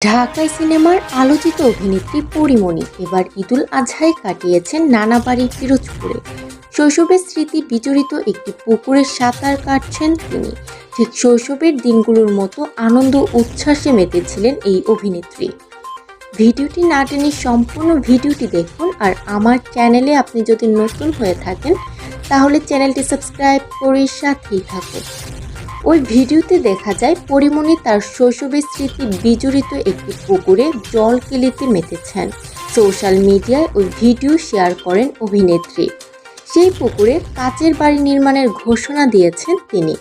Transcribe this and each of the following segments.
ঢাকাই সিনেমার আলোচিত অভিনেত্রী পরীমণি এবার ঈদুল আজহায় কাটিয়েছেন নানা বাড়ির পিরোজপুরে। শৈশবের স্মৃতি বিজড়িত একটি পুকুরে সাঁতার কাটছেন তিনি। ঠিক শৈশবের দিনগুলোর মতো আনন্দ উচ্ছ্বাসে মেতেছিলেন এই অভিনেত্রী। ভিডিওটি না টেনে সম্পূর্ণ ভিডিওটি দেখুন। আর আমার চ্যানেলে আপনি যদি নতুন হয়ে থাকেন তাহলে চ্যানেলটি সাবস্ক্রাইব করে সাথেই থাকুন। ওই ভিডিওতে দেখা যায় পরীমণি তার শৈশবের স্মৃতি বিজড়িত একটি পুকুরে জল কেলিতে মেতেছেন। সোশ্যাল মিডিয়ায় ওই ভিডিও শেয়ার করেন অভিনেত্রী। সেই পুকুরে কাচের বাড়ি নির্মাণের ঘোষণা দিয়েছেন তিনি।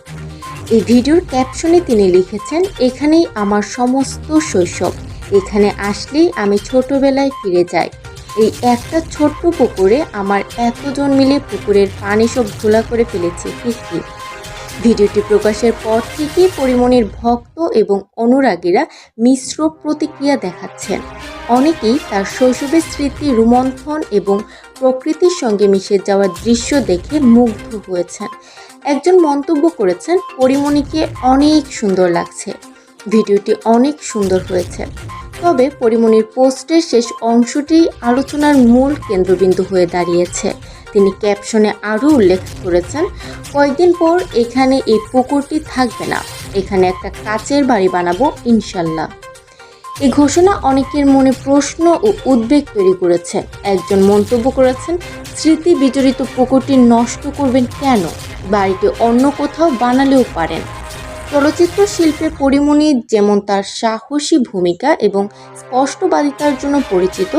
এই ভিডিওর ক্যাপশনে তিনি লিখেছেন, এখানেই আমার সমস্ত শৈশব, এখানে আসলেই আমি ছোটবেলায় ফিরে যাই। এই একটা ছোট্ট পুকুরে আমার এতজন মিলে পুকুরের পানি সব ঘোলা করে ফেলেছে। কি ভিডিওটি প্রকাশের পর থেকেই পরীমণির ভক্ত এবং অনুরাগীরা মিশ্র প্রতিক্রিয়া দেখাচ্ছেন। অনেকেই তার শৈশবের স্মৃতি রোমন্থন এবং প্রকৃতির সঙ্গে মিশে যাওয়ার দৃশ্য দেখে মুগ্ধ হয়েছেন। একজন মন্তব্য করেছেন, পরীমণিকে অনেক সুন্দর লাগছে, ভিডিওটি অনেক সুন্দর হয়েছে। তবে পরীমণির পোস্টের শেষ অংশটি আলোচনার মূল কেন্দ্রবিন্দু হয়ে দাঁড়িয়েছে। তিনি ক্যাপশনে আরও উল্লেখ করেছেন, কয়েকদিন পর এখানে এই পুকুরটি থাকবে না, এখানে একটা কাচের বাড়ি বানাবো ইনশাল্লাহ। এই ঘোষণা অনেকের মনে প্রশ্ন ও উদ্বেগ তৈরি করেছে। একজন মন্তব্য করেছেন, স্মৃতি বিজড়িত পুকুরটি নষ্ট করবেন কেন, বাড়িটি অন্য কোথাও বানালেও পারেন। চলচ্চিত্র শিল্পে পরীমণি যেমন তার সাহসী ভূমিকা এবং স্পষ্টবাদিতার জন্য পরিচিত,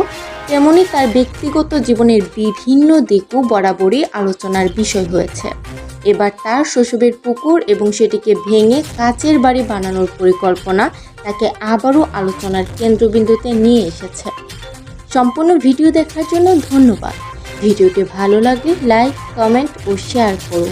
তেমনি তার ব্যক্তিগত জীবনের বিভিন্ন দিকও বরাবরই আলোচনার বিষয় হয়েছে। এবার তার শৈশবের পুকুর এবং সেটিকে ভেঙে কাচের বাড়ি বানানোর পরিকল্পনা তাকে আবারও আলোচনার কেন্দ্রবিন্দুতে নিয়ে এসেছে। সম্পূর্ণ ভিডিও দেখার জন্য ধন্যবাদ। ভিডিওটি ভালো লাগলে লাইক, কমেন্ট ও শেয়ার করুন।